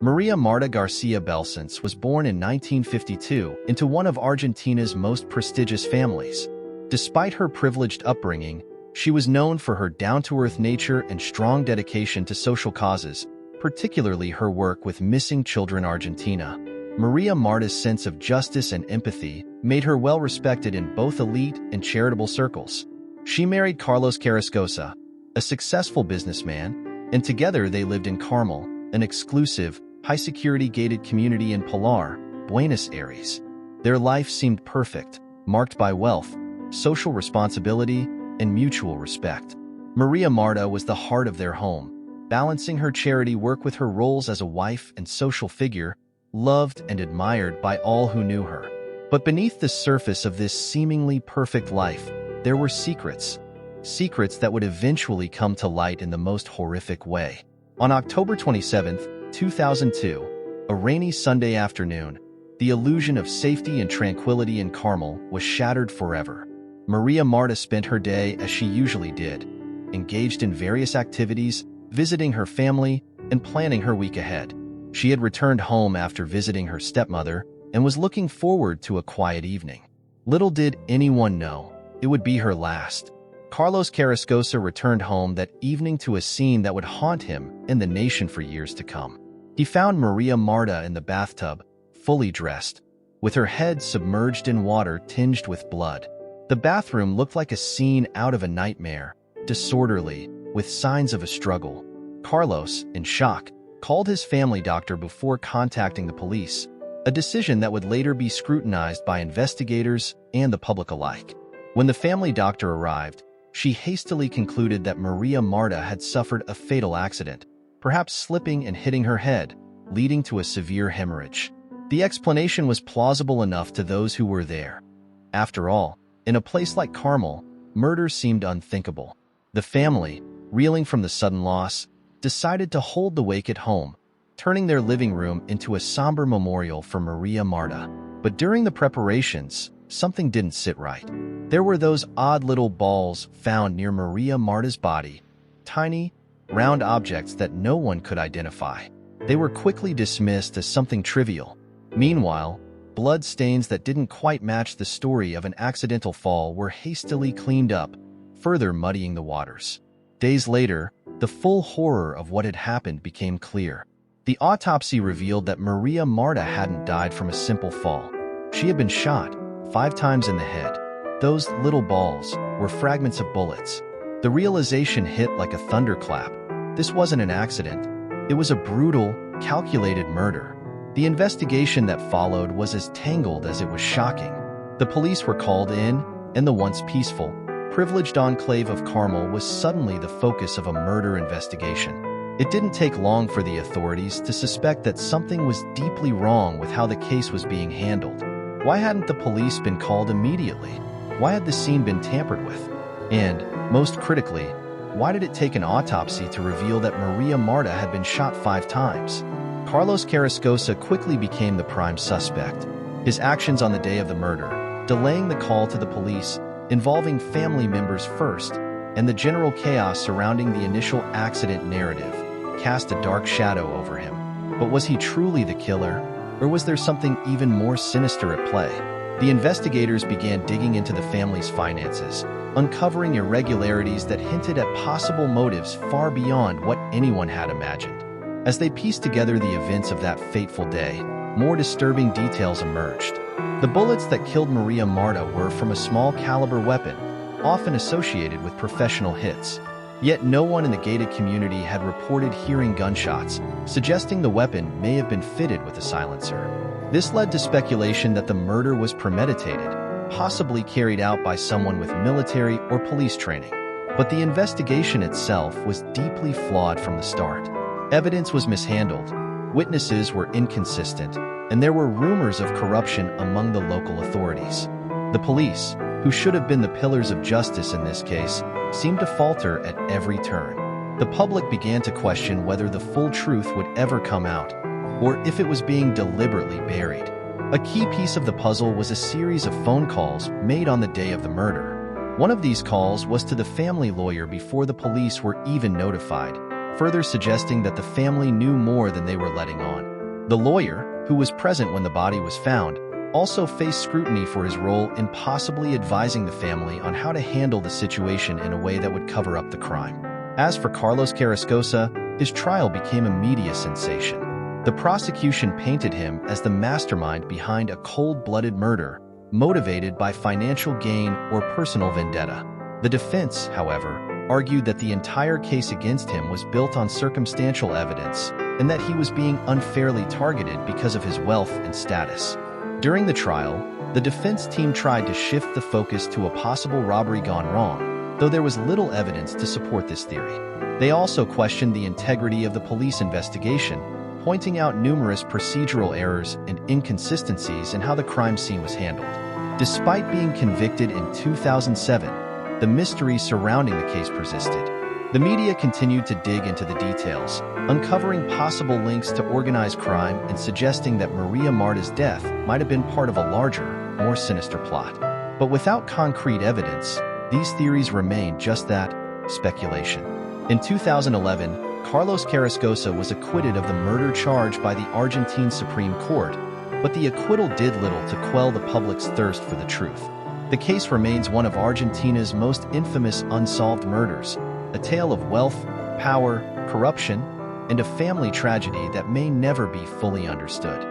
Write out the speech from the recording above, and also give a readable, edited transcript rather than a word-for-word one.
Maria Marta Garcia Belsunce was born in 1952 into one of Argentina's most prestigious families. Despite her privileged upbringing, she was known for her down-to-earth nature and strong dedication to social causes, particularly her work with missing children Argentina. Maria Marta's sense of justice and empathy made her well-respected in both elite and charitable circles. She married Carlos Carrascosa, a successful businessman, and together they lived in Carmel, an exclusive, high-security gated community in Pilar, Buenos Aires. Their life seemed perfect, marked by wealth, social responsibility, and mutual respect. Maria Marta was the heart of their home, balancing her charity work with her roles as a wife and social figure, loved and admired by all who knew her. But beneath the surface of this seemingly perfect life, there were secrets that would eventually come to light in the most horrific way. On October 27, 2002, a rainy Sunday afternoon, the illusion of safety and tranquility in Carmel was shattered forever. Maria Marta spent her day as she usually did, engaged in various activities, visiting her family, and planning her week ahead. She had returned home after visiting her stepmother and was looking forward to a quiet evening. Little did anyone know, it would be her last. Carlos Carrascosa returned home that evening to a scene that would haunt him and the nation for years to come. He found Maria Marta in the bathtub, fully dressed, with her head submerged in water tinged with blood. The bathroom looked like a scene out of a nightmare, disorderly, with signs of a struggle. Carlos, in shock, called his family doctor before contacting the police, a decision that would later be scrutinized by investigators and the public alike. When the family doctor arrived, she hastily concluded that Maria Marta had suffered a fatal accident, perhaps slipping and hitting her head, leading to a severe hemorrhage. The explanation was plausible enough to those who were there. After all, in a place like Carmel, murder seemed unthinkable. The family, reeling from the sudden loss, decided to hold the wake at home, turning their living room into a somber memorial for Maria Marta. But during the preparations, something didn't sit right. There were those odd little balls found near Maria Marta's body, tiny, round objects that no one could identify. They were quickly dismissed as something trivial. Meanwhile, blood stains that didn't quite match the story of an accidental fall were hastily cleaned up, further muddying the waters. Days later, the full horror of what had happened became clear. The autopsy revealed that Maria Marta hadn't died from a simple fall. She had been shot 5 times in the head. Those little balls were fragments of bullets. The realization hit like a thunderclap. This wasn't an accident. It was a brutal, calculated murder. The investigation that followed was as tangled as it was shocking. The police were called in, and the once peaceful, privileged enclave of Carmel was suddenly the focus of a murder investigation. It didn't take long for the authorities to suspect that something was deeply wrong with how the case was being handled. Why hadn't the police been called immediately? Why had the scene been tampered with? And, most critically, why did it take an autopsy to reveal that Maria Marta had been shot 5 times? Carlos Carrascosa quickly became the prime suspect. His actions on the day of the murder, delaying the call to the police, involving family members first, and the general chaos surrounding the initial accident narrative, cast a dark shadow over him. But was he truly the killer, or was there something even more sinister at play? The investigators began digging into the family's finances, uncovering irregularities that hinted at possible motives far beyond what anyone had imagined. As they pieced together the events of that fateful day, more disturbing details emerged. The bullets that killed Maria Marta were from a small-caliber weapon, often associated with professional hits. Yet no one in the gated community had reported hearing gunshots, suggesting the weapon may have been fitted with a silencer. This led to speculation that the murder was premeditated, possibly carried out by someone with military or police training. But the investigation itself was deeply flawed from the start. Evidence was mishandled, witnesses were inconsistent, and there were rumors of corruption among the local authorities. The police, who should have been the pillars of justice in this case, seemed to falter at every turn. The public began to question whether the full truth would ever come out, or if it was being deliberately buried. A key piece of the puzzle was a series of phone calls made on the day of the murder. One of these calls was to the family lawyer before the police were even notified, further suggesting that the family knew more than they were letting on. The lawyer, who was present when the body was found, also faced scrutiny for his role in possibly advising the family on how to handle the situation in a way that would cover up the crime. As for Carlos Carrascosa, his trial became a media sensation. The prosecution painted him as the mastermind behind a cold-blooded murder, motivated by financial gain or personal vendetta. The defense, however, argued that the entire case against him was built on circumstantial evidence and that he was being unfairly targeted because of his wealth and status. During the trial, the defense team tried to shift the focus to a possible robbery gone wrong, though there was little evidence to support this theory. They also questioned the integrity of the police investigation, pointing out numerous procedural errors and inconsistencies in how the crime scene was handled. Despite being convicted in 2007, the mystery surrounding the case persisted. The media continued to dig into the details, uncovering possible links to organized crime and suggesting that Maria Marta's death might have been part of a larger, more sinister plot. But without concrete evidence, these theories remain just that, speculation. In 2011, Carlos Carrascosa was acquitted of the murder charge by the Argentine Supreme Court, but the acquittal did little to quell the public's thirst for the truth. The case remains one of Argentina's most infamous unsolved murders, a tale of wealth, power, corruption, and a family tragedy that may never be fully understood.